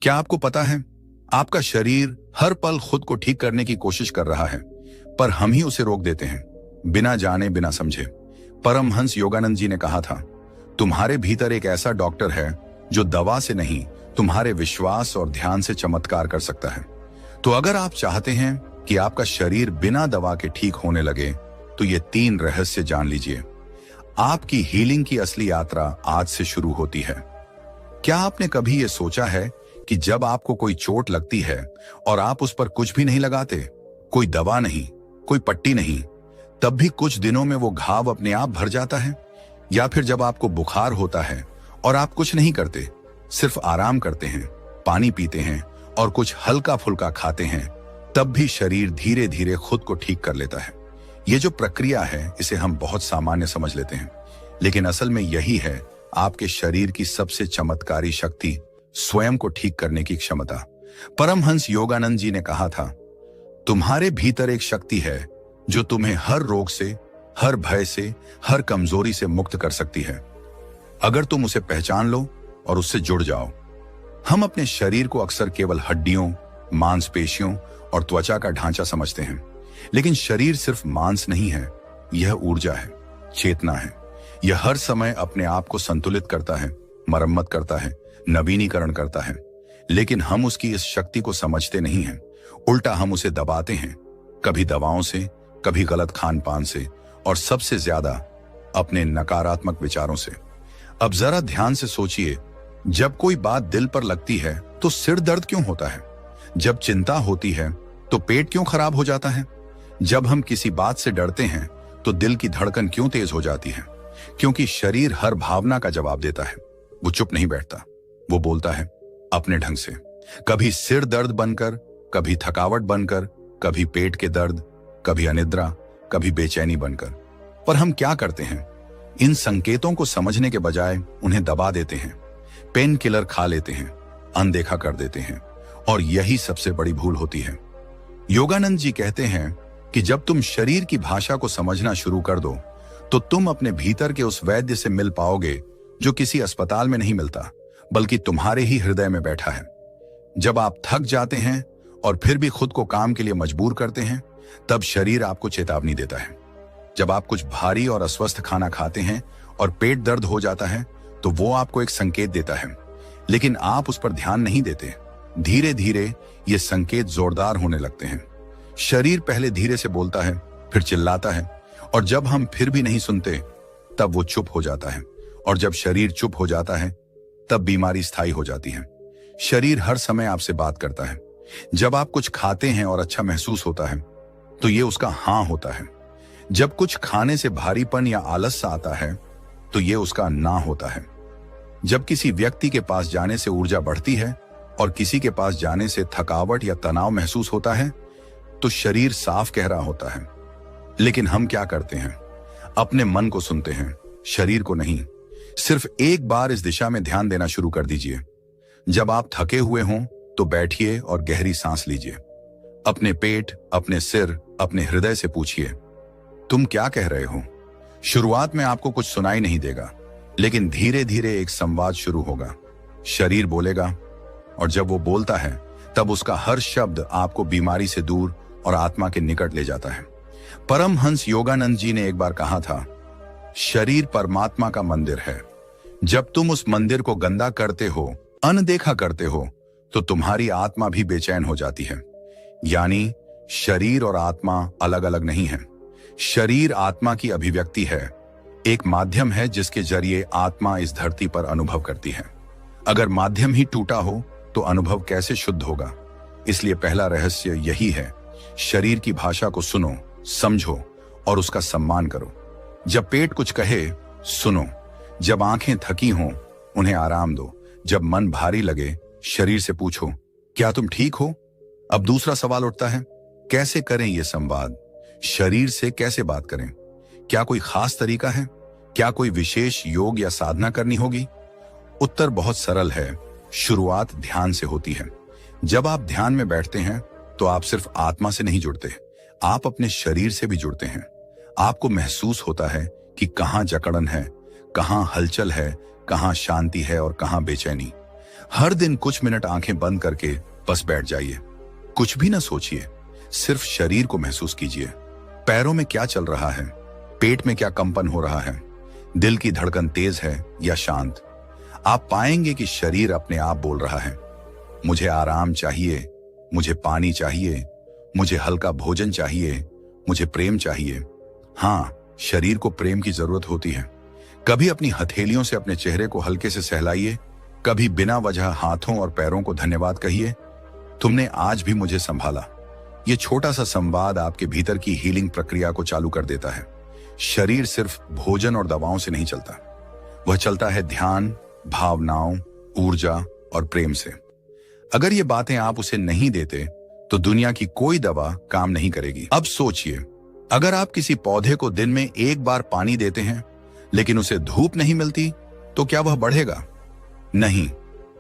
क्या आपको पता है, आपका शरीर हर पल खुद को ठीक करने की कोशिश कर रहा है, पर हम ही उसे रोक देते हैं, बिना जाने बिना समझे। परमहंस योगानंद जी ने कहा था, तुम्हारे भीतर एक ऐसा डॉक्टर है जो दवा से नहीं, तुम्हारे विश्वास और ध्यान से चमत्कार कर सकता है। तो अगर आप चाहते हैं कि आपका शरीर बिना दवा के ठीक होने लगे, तो ये 3 रहस्य जान लीजिए। आपकी हीलिंग की असली यात्रा आज से शुरू होती है। क्या आपने कभी ये सोचा है कि जब आपको कोई चोट लगती है और आप उस पर कुछ भी नहीं लगाते, कोई दवा नहीं, कोई पट्टी नहीं, तब भी कुछ दिनों में वो घाव अपने आप भर जाता है? या फिर जब आपको बुखार होता है और आप कुछ नहीं करते, सिर्फ आराम करते हैं, पानी पीते हैं और कुछ हल्का फुल्का खाते हैं, तब भी शरीर धीरे धीरे खुद को ठीक कर लेता है। ये जो प्रक्रिया है, इसे हम बहुत सामान्य समझ लेते हैं, लेकिन असल में यही है आपके शरीर की सबसे चमत्कारी शक्ति, स्वयं को ठीक करने की क्षमता। परमहंस योगानंद जी ने कहा था, तुम्हारे भीतर एक शक्ति है जो तुम्हें हर रोग से, हर भय से, हर कमजोरी से मुक्त कर सकती है, अगर तुम उसे पहचान लो और उससे जुड़ जाओ। हम अपने शरीर को अक्सर केवल हड्डियों, मांसपेशियों और त्वचा का ढांचा समझते हैं, लेकिन शरीर सिर्फ मांस नहीं है, यह ऊर्जा है, चेतना है। यह हर समय अपने आप को संतुलित करता है, मरम्मत करता है, नवीनीकरण करता है, लेकिन हम उसकी इस शक्ति को समझते नहीं हैं। उल्टा हम उसे दबाते हैं, कभी दवाओं से, कभी गलत खान पान से, और सबसे ज्यादा अपने नकारात्मक विचारों से। अब जरा ध्यान से सोचिए, जब कोई बात दिल पर लगती है तो सिर दर्द क्यों होता है? जब चिंता होती है तो पेट क्यों खराब हो जाता है? जब हम किसी बात से डरते हैं तो दिल की धड़कन क्यों तेज हो जाती है? क्योंकि शरीर हर भावना का जवाब देता है। वो चुप नहीं बैठता, वो बोलता है अपने ढंग से, कभी सिर दर्द बनकर, कभी थकावट बनकर, कभी पेट के दर्द, कभी अनिद्रा, कभी बेचैनी बनकर। पर हम क्या करते हैं? इन संकेतों को समझने के बजाय उन्हें दबा देते हैं, पेन किलर खा लेते हैं, अनदेखा कर देते हैं, और यही सबसे बड़ी भूल होती है। योगानंद जी कहते हैं कि जब तुम शरीर की भाषा को समझना शुरू कर दो, तो तुम अपने भीतर के उस वैद्य से मिल पाओगे जो किसी अस्पताल में नहीं मिलता, बल्कि तुम्हारे ही हृदय में बैठा है। जब आप थक जाते हैं और फिर भी खुद को काम के लिए मजबूर करते हैं, तब शरीर आपको चेतावनी देता है। जब आप कुछ भारी और अस्वस्थ खाना खाते हैं और पेट दर्द हो जाता है, तो वो आपको एक संकेत देता है, लेकिन आप उस पर ध्यान नहीं देते। धीरे धीरे ये संकेत जोरदार होने लगते हैं। शरीर पहले धीरे से बोलता है, फिर चिल्लाता है, और जब हम फिर भी नहीं सुनते, तब वो चुप हो जाता है। और जब शरीर चुप हो जाता है, तब बीमारी स्थायी हो जाती है। शरीर हर समय आपसे बात करता है। जब आप कुछ खाते हैं और अच्छा महसूस होता है, तो ये उसका हाँ होता है। जब कुछ खाने से भारीपन या आलस सा आता है, तो ये उसका ना होता है। जब किसी व्यक्ति के पास जाने से ऊर्जा बढ़ती है और किसी के पास जाने से थकावट या तनाव महसूस होता है, तो शरीर साफ कह रहा होता है। लेकिन हम क्या करते हैं? अपने मन को सुनते हैं, शरीर को नहीं। सिर्फ एक बार इस दिशा में ध्यान देना शुरू कर दीजिए। जब आप थके हुए हों, तो बैठिए और गहरी सांस लीजिए। अपने पेट, अपने सिर, अपने हृदय से पूछिए, तुम क्या कह रहे हो? शुरुआत में आपको कुछ सुनाई नहीं देगा, लेकिन धीरे धीरे एक संवाद शुरू होगा। शरीर बोलेगा, और जब वो बोलता है, तब उसका हर शब्द आपको बीमारी से दूर और आत्मा के निकट ले जाता है। परमहंस योगानंद जी ने एक बार कहा था, शरीर परमात्मा का मंदिर है। जब तुम उस मंदिर को गंदा करते हो, अनदेखा करते हो, तो तुम्हारी आत्मा भी बेचैन हो जाती है। यानी शरीर और आत्मा अलग अलग नहीं है। शरीर आत्मा की अभिव्यक्ति है, एक माध्यम है जिसके जरिए आत्मा इस धरती पर अनुभव करती है। अगर माध्यम ही टूटा हो, तो अनुभव कैसे शुद्ध होगा? इसलिए पहला रहस्य यही है, शरीर की भाषा को सुनो, समझो और उसका सम्मान करो। जब पेट कुछ कहे, सुनो। जब आंखें थकी हों, उन्हें आराम दो। जब मन भारी लगे, शरीर से पूछो, क्या तुम ठीक हो? अब दूसरा सवाल उठता है, कैसे करें ये संवाद? शरीर से कैसे बात करें? क्या कोई खास तरीका है? क्या कोई विशेष योग या साधना करनी होगी? उत्तर बहुत सरल है, शुरुआत ध्यान से होती है। जब आप ध्यान में बैठते हैं, तो आप सिर्फ आत्मा से नहीं जुड़ते, आप अपने शरीर से भी जुड़ते हैं। आपको महसूस होता है कि कहाँ जकड़न है, कहाँ हलचल है, कहाँ शांति है और कहाँ बेचैनी। हर दिन कुछ मिनट आंखें बंद करके बस बैठ जाइए। कुछ भी ना सोचिए, सिर्फ शरीर को महसूस कीजिए। पैरों में क्या चल रहा है, पेट में क्या कंपन हो रहा है, दिल की धड़कन तेज है या शांत। आप पाएंगे कि शरीर अपने आप बोल रहा है, मुझे आराम चाहिए, मुझे पानी चाहिए, मुझे हल्का भोजन चाहिए, मुझे प्रेम चाहिए। हाँ, शरीर को प्रेम की जरूरत होती है। कभी अपनी हथेलियों से अपने चेहरे को हल्के से सहलाइए, कभी बिना वजह हाथों और पैरों को धन्यवाद कहिए, तुमने आज भी मुझे संभाला। ये छोटा सा संवाद आपके भीतर की हीलिंग प्रक्रिया को चालू कर देता है। शरीर सिर्फ भोजन और दवाओं से नहीं चलता, वह चलता है ध्यान, भावनाओं, ऊर्जा और प्रेम से। अगर ये बातें आप उसे नहीं देते तो दुनिया की कोई दवा काम नहीं करेगी। अब सोचिए, अगर आप किसी पौधे को दिन में एक बार पानी देते हैं लेकिन उसे धूप नहीं मिलती तो क्या वह बढ़ेगा? नहीं।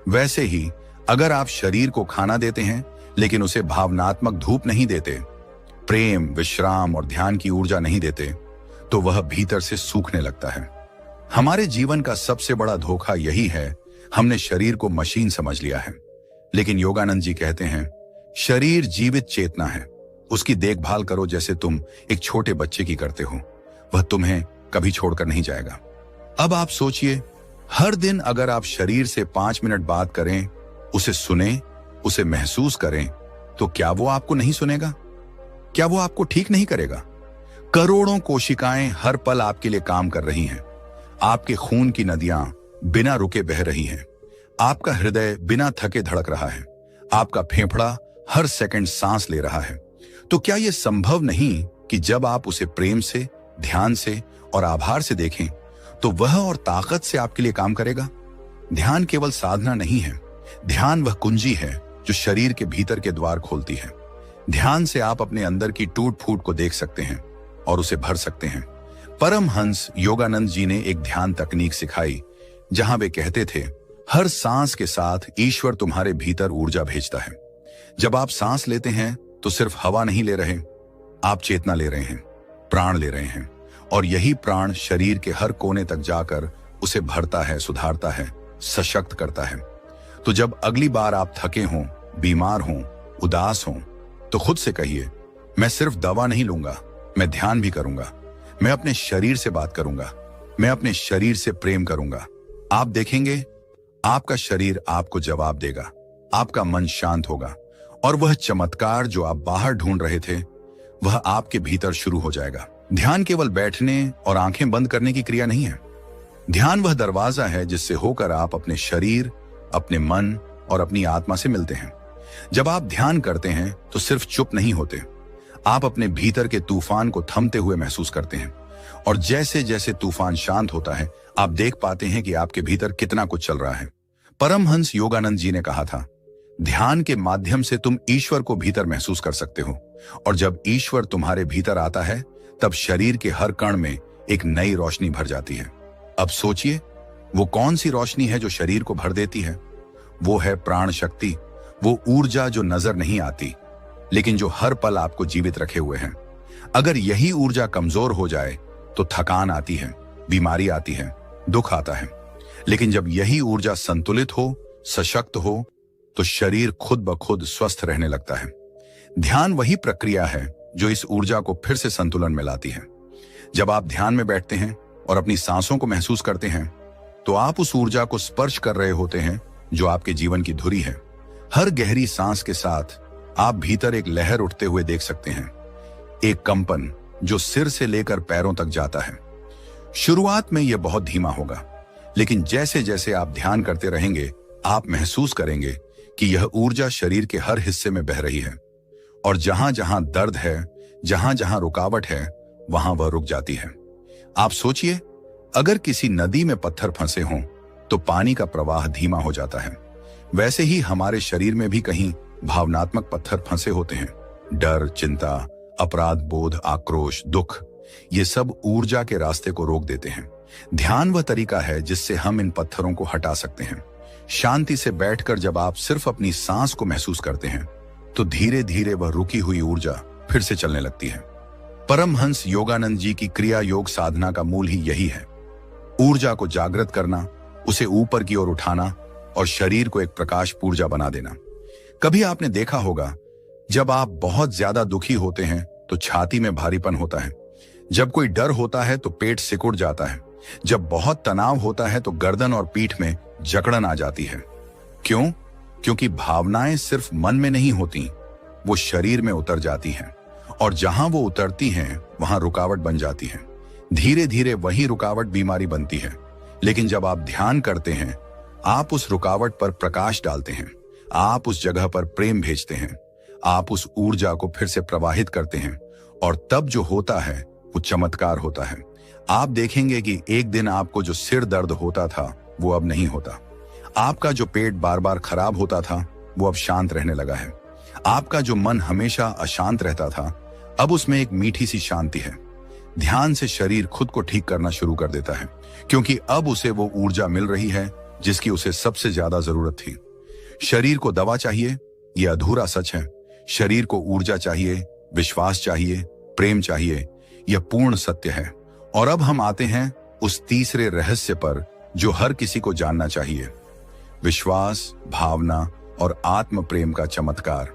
वैसे ही अगर आप शरीर को खाना देते हैं लेकिन उसे भावनात्मक धूप नहीं देते, प्रेम, विश्राम और ध्यान की ऊर्जा नहीं देते, तो वह भीतर से सूखने लगता है। हमारे जीवन का सबसे बड़ा धोखा यही है, हमने शरीर को मशीन समझ लिया है। लेकिन योगानंद जी कहते हैं, शरीर जीवित चेतना है, उसकी देखभाल करो जैसे तुम एक छोटे बच्चे की करते हो। वह तुम्हें कभी छोड़कर नहीं जाएगा। अब आप सोचिए, हर दिन अगर आप शरीर से 5 मिनट बात करें, उसे सुने, उसे महसूस करें, तो क्या वो आपको नहीं सुनेगा? क्या वो आपको ठीक नहीं करेगा? करोड़ों कोशिकाएं हर पल आपके लिए काम कर रही हैं। आपके खून की नदियां बिना रुके बह रही हैं। आपका हृदय बिना थके धड़क रहा है। आपका फेफड़ा हर सेकंड सांस ले रहा है। तो क्या यह संभव नहीं कि जब आप उसे प्रेम से, ध्यान से और आभार से देखें तो वह और ताकत से आपके लिए काम करेगा? ध्यान केवल साधना नहीं है, ध्यान वह कुंजी है जो शरीर के भीतर के द्वार खोलती है। ध्यान से आप अपने अंदर की टूट फूट को देख सकते हैं और उसे भर सकते हैं। परमहंस योगानंद जी ने एक ध्यान तकनीक सिखाई जहां वे कहते थे, हर सांस के साथ ईश्वर तुम्हारे भीतर ऊर्जा भेजता है। जब आप सांस लेते हैं तो सिर्फ हवा नहीं ले रहे, आप चेतना ले रहे हैं, प्राण ले रहे हैं, और यही प्राण शरीर के हर कोने तक जाकर उसे भरता है, सुधारता है, सशक्त करता है। तो जब अगली बार आप थके हों, बीमार हों, उदास हों, तो खुद से कहिए, मैं सिर्फ दवा नहीं लूंगा, मैं ध्यान भी करूंगा, मैं अपने शरीर से बात करूंगा, मैं अपने शरीर से प्रेम करूंगा। आप देखेंगे, आपका शरीर आपको जवाब देगा, आपका मन शांत होगा, और वह चमत्कार जो आप बाहर ढूंढ रहे थे वह आपके भीतर शुरू हो जाएगा। ध्यान केवल बैठने और आंखें बंद करने की क्रिया नहीं है। ध्यान वह दरवाजा है जिससे होकर आप अपने शरीर, अपने मन और अपनी आत्मा से मिलते हैं। जब आप ध्यान करते हैं तो सिर्फ चुप नहीं होते, आप अपने भीतर के तूफान को थमते हुए महसूस करते हैं, और जैसे जैसे तूफान शांत होता है आप देख पाते हैं कि आपके भीतर कितना कुछ चल रहा है। परमहंस योगानंद जी ने कहा था, ध्यान के माध्यम से तुम ईश्वर को भीतर महसूस कर सकते हो, और जब ईश्वर तुम्हारे भीतर आता है तब शरीर के हर कण में एक नई रोशनी भर जाती है। अब सोचिए, वो कौन सी रोशनी है जो शरीर को भर देती है? वो है प्राण शक्ति, वो ऊर्जा जो नजर नहीं आती लेकिन जो हर पल आपको जीवित रखे हुए हैं। अगर यही ऊर्जा कमजोर हो जाए तो थकान आती है, बीमारी आती है, दुख आता है। लेकिन जब यही ऊर्जा संतुलित हो, सशक्त हो, तो शरीर खुद ब खुद स्वस्थ रहने लगता है। ध्यान वही प्रक्रिया है जो इस ऊर्जा को फिर से संतुलन में लाती है। जब आप ध्यान में बैठते हैं और अपनी सांसों को महसूस करते हैं तो आप उस ऊर्जा को स्पर्श कर रहे होते हैं जो आपके जीवन की धुरी है। हर गहरी सांस के साथ आप भीतर एक लहर उठते हुए देख सकते हैं, एक कंपन जो सिर से लेकर पैरों तक जाता है। शुरुआत में यह बहुत धीमा होगा, लेकिन जैसे जैसे आप ध्यान करते रहेंगे आप महसूस करेंगे कि यह ऊर्जा शरीर के हर हिस्से में बह रही है, और जहां जहां दर्द है, जहां जहां रुकावट है, वहां वह रुक जाती है। आप सोचिए, अगर किसी नदी में पत्थर फंसे हों तो पानी का प्रवाह धीमा हो जाता है। वैसे ही हमारे शरीर में भी कहीं भावनात्मक पत्थर फंसे होते हैं। डर, चिंता, अपराध बोध, आक्रोश, दुख, ये सब ऊर्जा के रास्ते को रोक देते हैं। ध्यान वह तरीका है जिससे हम इन पत्थरों को हटा सकते हैं। शांति से बैठकर जब आप सिर्फ अपनी सांस को महसूस करते हैं तो धीरे धीरे वह रुकी हुई ऊर्जा फिर से चलने लगती है। परमहंस योगानंद जी की क्रिया योग साधना का मूल ही यही है, ऊर्जा को जागृत करना, उसे ऊपर की ओर उठाना और शरीर को एक प्रकाश ऊर्जा बना देना। कभी आपने देखा होगा, जब आप बहुत ज्यादा दुखी होते हैं तो छाती में भारीपन होता है, जब कोई डर होता है तो पेट सिकुड़ जाता है, जब बहुत तनाव होता है तो गर्दन और पीठ में जकड़न आ जाती है। क्यों? क्योंकि भावनाएं सिर्फ मन में नहीं होती, वो शरीर में उतर जाती हैं, और जहां वो उतरती हैं वहां रुकावट बन जाती है। धीरे धीरे वही रुकावट बीमारी बनती है। लेकिन जब आप ध्यान करते हैं, आप उस रुकावट पर प्रकाश डालते हैं, आप उस जगह पर प्रेम भेजते हैं, आप उस ऊर्जा को फिर से प्रवाहित करते हैं, और तब जो होता है वो चमत्कार होता है। आप देखेंगे कि एक दिन आपको जो सिर दर्द होता था वो अब नहीं होता, आपका जो पेट बार बार खराब होता था वो अब शांत रहने लगा है, आपका जो मन हमेशा अशांत रहता था अब उसमें एक मीठी सी शांति है। ध्यान से शरीर खुद को ठीक करना शुरू कर देता है, क्योंकि अब उसे वो ऊर्जा मिल रही है जिसकी उसे सबसे ज्यादा जरूरत थी। शरीर को दवा चाहिए, यह अधूरा सच है। शरीर को ऊर्जा चाहिए, विश्वास चाहिए, प्रेम चाहिए, यह पूर्ण सत्य है। और अब हम आते हैं उस तीसरे रहस्य पर जो हर किसी को जानना चाहिए, विश्वास, भावना और आत्म प्रेम का चमत्कार।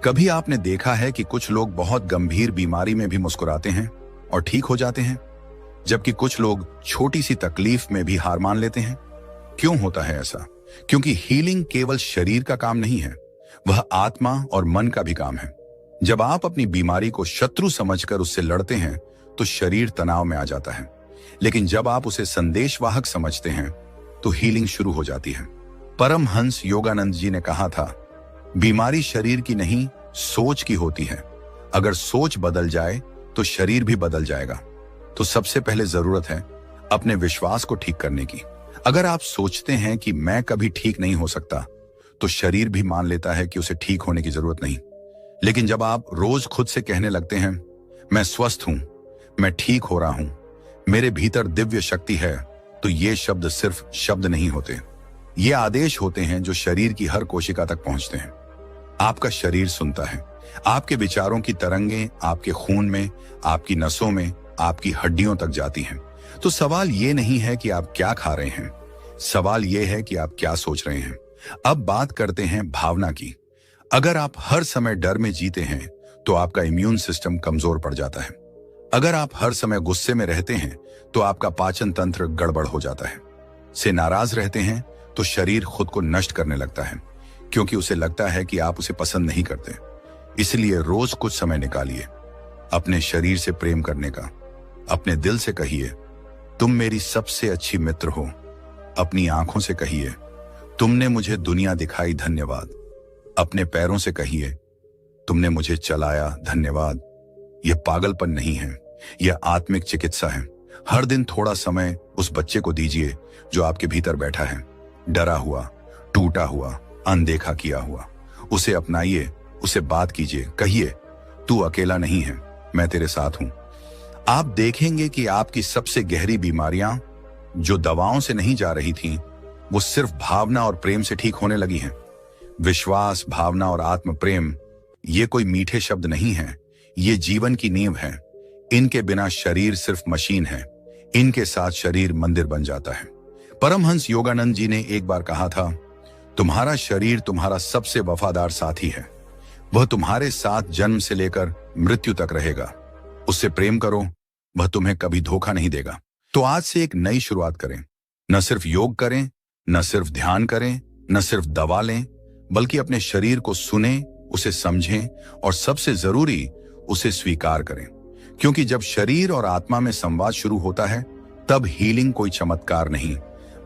कभी आपने देखा है कि कुछ लोग बहुत गंभीर बीमारी में भी मुस्कुराते हैं और ठीक हो जाते हैं, जबकि कुछ लोग छोटी सी तकलीफ में भी हार मान लेते हैं? क्यों होता है ऐसा? क्योंकि हीलिंग केवल शरीर का काम नहीं है, वह आत्मा और मन का भी काम है। जब आप अपनी बीमारी को शत्रु समझकर उससे लड़ते हैं तो शरीर तनाव में आ जाता है, लेकिन जब आप उसे संदेशवाहक समझते हैं तो हीलिंग शुरू हो जाती है। परमहंस योगानंद जी ने कहा था, बीमारी शरीर की नहीं, सोच की होती है। अगर सोच बदल जाए तो शरीर भी बदल जाएगा। तो सबसे पहले जरूरत है अपने विश्वास को ठीक करने की। अगर आप सोचते हैं कि मैं कभी ठीक नहीं हो सकता, तो शरीर भी मान लेता है कि उसे ठीक होने की जरूरत नहीं। लेकिन जब आप रोज खुद से कहने लगते हैं, मैं स्वस्थ हूं, मैं ठीक हो रहा हूं, मेरे भीतर दिव्य शक्ति है, तो ये शब्द सिर्फ शब्द नहीं होते, ये आदेश होते हैं जो शरीर की हर कोशिका तक पहुंचते हैं। आपका शरीर सुनता है, आपके विचारों की तरंगें आपके खून में, आपकी नसों में, आपकी हड्डियों तक जाती हैं। तो सवाल ये नहीं है कि आप क्या खा रहे हैं, सवाल ये है कि आप क्या सोच रहे हैं। अब बात करते हैं भावना की। अगर आप हर समय डर में जीते हैं तो आपका इम्यून सिस्टम कमजोर पड़ जाता है। अगर आप हर समय गुस्से में रहते हैं तो आपका पाचन तंत्र गड़बड़ हो जाता है। से नाराज रहते हैं तो शरीर खुद को नष्ट करने लगता है, क्योंकि उसे लगता है कि आप उसे पसंद नहीं करते। इसलिए रोज कुछ समय निकालिए अपने शरीर से प्रेम करने का। अपने दिल से कहिए, तुम मेरी सबसे अच्छी मित्र हो। अपनी आंखों से कहिए, तुमने मुझे दुनिया दिखाई, धन्यवाद। अपने पैरों से कहिए, तुमने मुझे चलाया, धन्यवाद। यह पागलपन नहीं है, यह आत्मिक चिकित्सा है। हर दिन थोड़ा समय उस बच्चे को दीजिए जो आपके भीतर बैठा है, डरा हुआ, टूटा हुआ, अनदेखा किया हुआ। उसे अपनाइए, उसे बात कीजिए, कहिए, तू अकेला नहीं है, मैं तेरे साथ हूं। आप देखेंगे कि आपकी सबसे गहरी बीमारियां जो दवाओं से नहीं जा रही थीं, वो सिर्फ भावना और प्रेम से ठीक होने लगी हैं। विश्वास, भावना और आत्म प्रेम, ये कोई मीठे शब्द नहीं है, ये जीवन की नींव है। इनके बिना शरीर सिर्फ मशीन है, इनके साथ शरीर मंदिर बन जाता है। परमहंस योगानंद जी ने एक बार कहा था, तुम्हारा शरीर तुम्हारा सबसे वफादार साथी है, वह तुम्हारे साथ जन्म से लेकर मृत्यु तक रहेगा। उससे प्रेम करो, वह तुम्हें कभी धोखा नहीं देगा। तो आज से एक नई शुरुआत करें। न सिर्फ योग करें, न सिर्फ ध्यान करें, न सिर्फ दवा लें, बल्कि अपने शरीर को सुने, उसे समझें और सबसे जरूरी उसे स्वीकार करें। क्योंकि जब शरीर और आत्मा में संवाद शुरू होता है, तब हीलिंग कोई चमत्कार नहीं,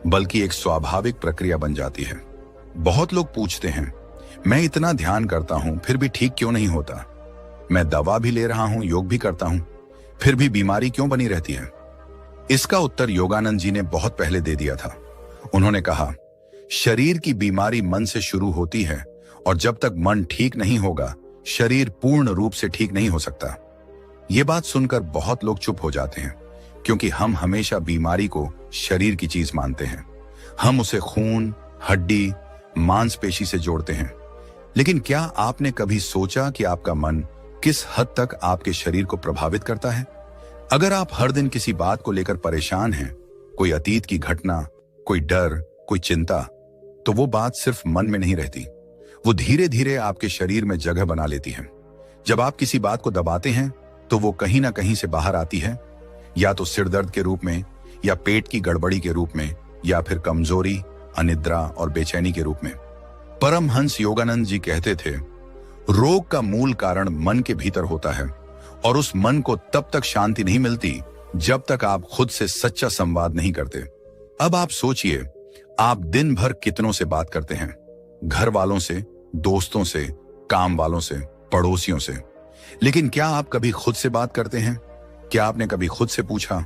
बल्कि एक स्वाभाविक प्रक्रिया बन जाती है। बहुत लोग पूछते हैं, मैं इतना ध्यान करता हूं फिर भी ठीक क्यों नहीं होता? मैं दवा भी ले रहा हूं, योग भी करता हूं, फिर भी बीमारी क्यों बनी रहती है? इसका उत्तर योगानंद जी ने बहुत पहले दे दिया था। उन्होंने कहा, शरीर की बीमारी मन से शुरू होती है, और जब तक मन ठीक नहीं होगा, शरीर पूर्ण रूप से ठीक नहीं हो सकता। ये बात सुनकर बहुत लोग चुप हो जाते हैं, क्योंकि हम हमेशा बीमारी को शरीर की चीज मानते हैं। हम उसे खून, हड्डी, मांसपेशी से जोड़ते हैं। लेकिन क्या आपने कभी सोचा कि आपका मन किस हद तक आपके शरीर को प्रभावित करता है? अगर आप हर दिन किसी बात को लेकर परेशान हैं, कोई अतीत की घटना, कोई डर, कोई चिंता, तो वो बात सिर्फ मन में नहीं रहती, वो धीरे धीरे आपके शरीर में जगह बना लेती है। जब आप किसी बात को दबाते हैं तो वो कहीं ना कहीं से बाहर आती है, या तो सिर दर्द के रूप में, या पेट की गड़बड़ी के रूप में, या फिर कमजोरी, अनिद्रा और बेचैनी के रूप में। परमहंस योगानंद जी कहते थे, रोग का मूल कारण मन के भीतर होता है, और उस मन को तब तक शांति नहीं मिलती जब तक आप खुद से सच्चा संवाद नहीं करते। अब आप सोचिए, आप दिन भर कितनों से बात करते हैं, घर वालों से, दोस्तों से, काम वालों से, पड़ोसियों से, लेकिन क्या आप कभी खुद से बात करते हैं? क्या आपने कभी खुद से पूछा,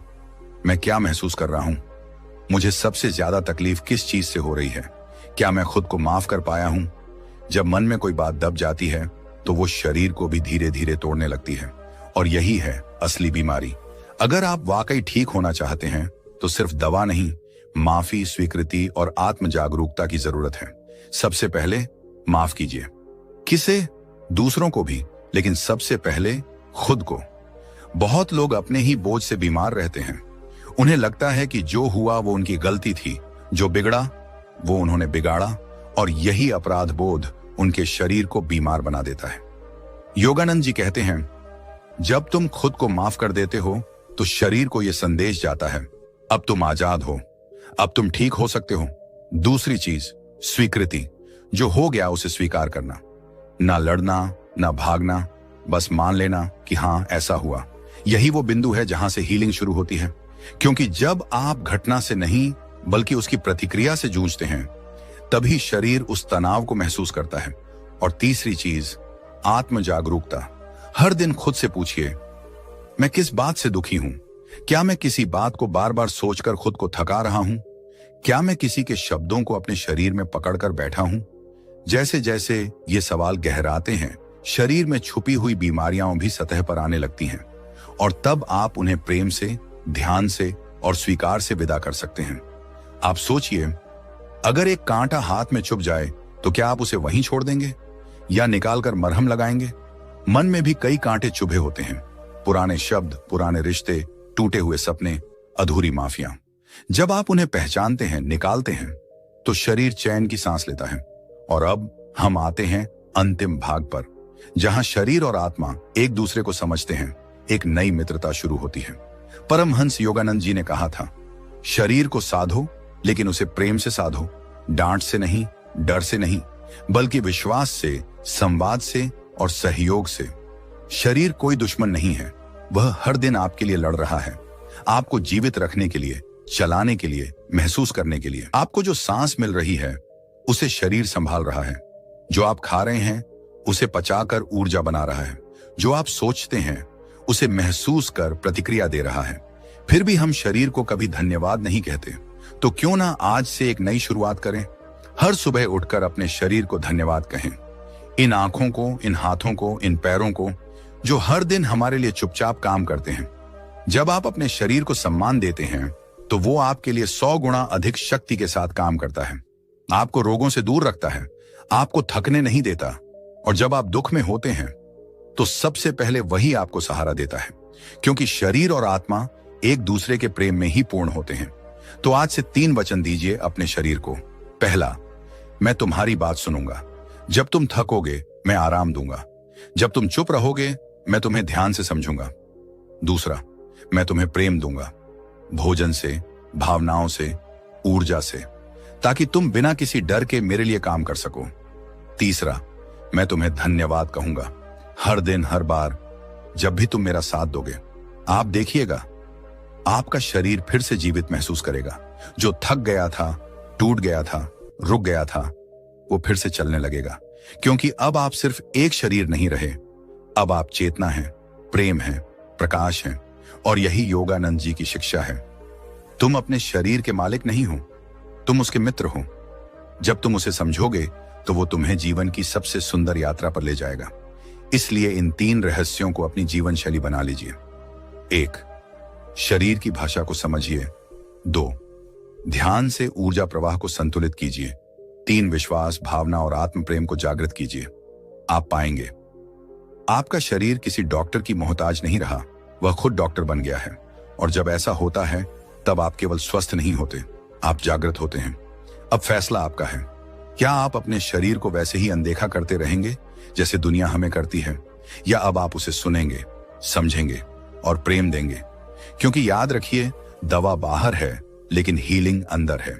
मैं क्या महसूस कर रहा हूं? मुझे सबसे ज्यादा तकलीफ किस चीज से हो रही है? क्या मैं खुद को माफ कर पाया हूं? जब मन में कोई बात दब जाती है तो वो शरीर को भी धीरे धीरे तोड़ने लगती है, और यही है असली बीमारी। अगर आप वाकई ठीक होना चाहते हैं तो सिर्फ दवा नहीं, माफी, स्वीकृति और आत्म जागरूकता की जरूरत है। सबसे पहले माफ कीजिए। किसे? दूसरों को भी, लेकिन सबसे पहले खुद को। बहुत लोग अपने ही बोझ से बीमार रहते हैं। उन्हें लगता है कि जो हुआ वो उनकी गलती थी, जो बिगड़ा वो उन्होंने बिगाड़ा, और यही अपराध बोध उनके शरीर को बीमार बना देता है। योगानंद जी कहते हैं, जब तुम खुद को माफ कर देते हो तो शरीर को यह संदेश जाता है, अब तुम आजाद हो, अब तुम ठीक हो सकते हो। दूसरी चीज, स्वीकृति। जो हो गया उसे स्वीकार करना, ना लड़ना, ना भागना, बस मान लेना कि हाँ ऐसा हुआ। यही वो बिंदु है जहां से हीलिंग शुरू होती है, क्योंकि जब आप घटना से नहीं बल्कि उसकी प्रतिक्रिया से जूझते हैं, तभी शरीर उस तनाव को महसूस करता है। और तीसरी चीज, आत्म जागरूकता। हर दिन खुद से पूछिए, मैं किस बात से दुखी हूं? क्या मैं किसी बात को बार बार सोचकर खुद को थका रहा हूं? क्या मैं किसी के शब्दों को अपने शरीर में पकड़कर बैठा हूं? जैसे जैसे ये सवाल गहराते हैं, शरीर में छुपी हुई बीमारियां भी सतह पर आने लगती हैं, और तब आप उन्हें प्रेम से, ध्यान से और स्वीकार से विदा कर सकते हैं। आप सोचिए, अगर एक कांटा हाथ में चुभ जाए तो क्या आप उसे वहीं छोड़ देंगे या निकालकर मरहम लगाएंगे? मन में भी कई कांटे चुभे होते हैं, पुराने शब्द, पुराने रिश्ते, टूटे हुए सपने, अधूरी माफियां। जब आप उन्हें पहचानते हैं, निकालते हैं, तो शरीर चैन की सांस लेता है। और अब हम आते हैं अंतिम भाग पर, जहां शरीर और आत्मा एक दूसरे को समझते हैं, एक नई मित्रता शुरू होती है। परमहंस योगानंद जी ने कहा था, शरीर को साधो, लेकिन उसे प्रेम से साधो, डांट से नहीं, डर से नहीं, बल्कि विश्वास से, संवाद से और सहयोग से। शरीर कोई दुश्मन नहीं है, वह हर दिन आपके लिए लड़ रहा है, आपको जीवित रखने के लिए, चलाने के लिए, महसूस करने के लिए। आपको जो सांस मिल रही है उसे शरीर संभाल रहा है, जो आप खा रहे हैं उसे पचाकर ऊर्जा बना रहा है, जो आप सोचते हैं उसे महसूस कर प्रतिक्रिया दे रहा है। फिर भी हम शरीर को कभी धन्यवाद नहीं कहते, तो क्यों ना आज से एक नई शुरुआत करें। हर सुबह उठकर अपने शरीर को धन्यवाद कहें, इन आंखों को, इन हाथों को, इन पैरों को, जो हर दिन हमारे लिए चुपचाप काम करते हैं। जब आप अपने शरीर को सम्मान देते हैं तो वो आपके लिए 100 गुना अधिक शक्ति के साथ काम करता है, आपको रोगों से दूर रखता है, आपको थकने नहीं देता, और जब आप दुख में होते हैं तो सबसे पहले वही आपको सहारा देता है, क्योंकि शरीर और आत्मा एक दूसरे के प्रेम में ही पूर्ण होते हैं। तो आज से 3 वचन दीजिए अपने शरीर को। पहला, मैं तुम्हारी बात सुनूंगा। जब तुम थकोगे मैं आराम दूंगा, जब तुम चुप रहोगे मैं तुम्हें ध्यान से समझूंगा। दूसरा, मैं तुम्हें प्रेम दूंगा, भोजन से, भावनाओं से, ऊर्जा से, ताकि तुम बिना किसी डर के मेरे लिए काम कर सको। तीसरा, मैं तुम्हें धन्यवाद कहूंगा, हर दिन, हर बार जब भी तुम मेरा साथ दोगे। आप देखिएगा, आपका शरीर फिर से जीवित महसूस करेगा। जो थक गया था, टूट गया था, रुक गया था, वो फिर से चलने लगेगा, क्योंकि अब आप सिर्फ एक शरीर नहीं रहे, अब आप चेतना हैं, प्रेम हैं, प्रकाश हैं। और यही योगानंद जी की शिक्षा है। तुम अपने शरीर के मालिक नहीं हो, तुम उसके मित्र हो। जब तुम उसे समझोगे तो वो तुम्हें जीवन की सबसे सुंदर यात्रा पर ले जाएगा। इसलिए इन 3 रहस्यों को अपनी जीवन शैली बना लीजिए। 1, शरीर की भाषा को समझिए। 2, ध्यान से ऊर्जा प्रवाह को संतुलित कीजिए। 3, विश्वास, भावना और आत्म प्रेम को जागृत कीजिए। आप पाएंगे आपका शरीर किसी डॉक्टर की मोहताज नहीं रहा, वह खुद डॉक्टर बन गया है। और जब ऐसा होता है तब आप केवल स्वस्थ नहीं होते, आप जागृत होते हैं। अब फैसला आपका है, क्या आप अपने शरीर को वैसे ही अनदेखा करते रहेंगे जैसे दुनिया हमें करती है, या अब आप उसे सुनेंगे, समझेंगे और प्रेम देंगे? क्योंकि याद रखिए, दवा बाहर है लेकिन हीलिंग अंदर है।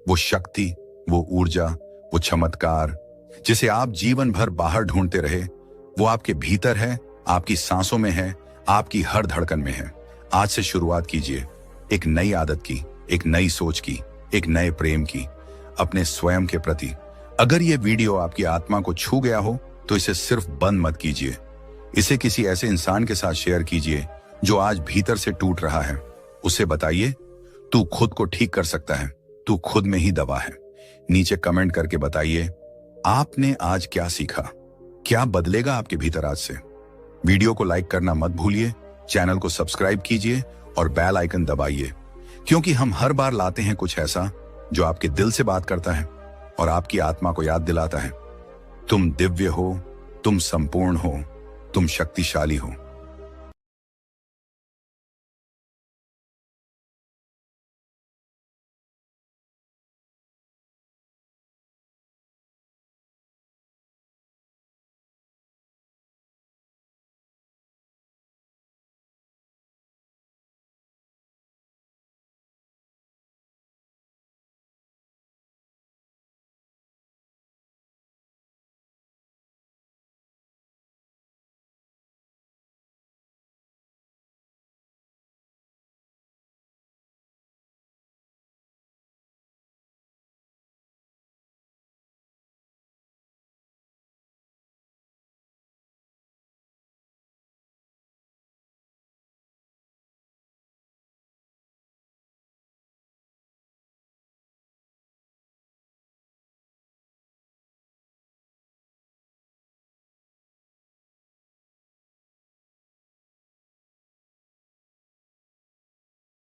वो शक्ति, वो ऊर्जा, वो चमत्कार जिसे आप जीवन भर बाहर ढूंढते रहे, वो आपके भीतर है, आपकी सांसों में है, आपकी हर धड़कन में है। आज से शुरुआत कीजिए एक नई आदत की, एक नई सोच की, एक नए प्रेम की, अपने स्वयं के प्रति। अगर ये वीडियो आपकी आत्मा को छू गया हो तो इसे सिर्फ बंद मत कीजिए, इसे किसी ऐसे इंसान के साथ शेयर कीजिए जो आज भीतर से टूट रहा है। उसे बताइए, तू खुद को ठीक कर सकता है, तू खुद में ही दवा है। नीचे कमेंट करके बताइए आपने आज क्या सीखा, क्या बदलेगा आपके भीतर आज से। वीडियो को लाइक करना मत भूलिए, चैनल को सब्सक्राइब कीजिए और बेल आइकन दबाइए, क्योंकि हम हर बार लाते हैं कुछ ऐसा जो आपके दिल से बात करता है और आपकी आत्मा को याद दिलाता है तुम दिव्य हो, तुम संपूर्ण हो, तुम शक्तिशाली हो।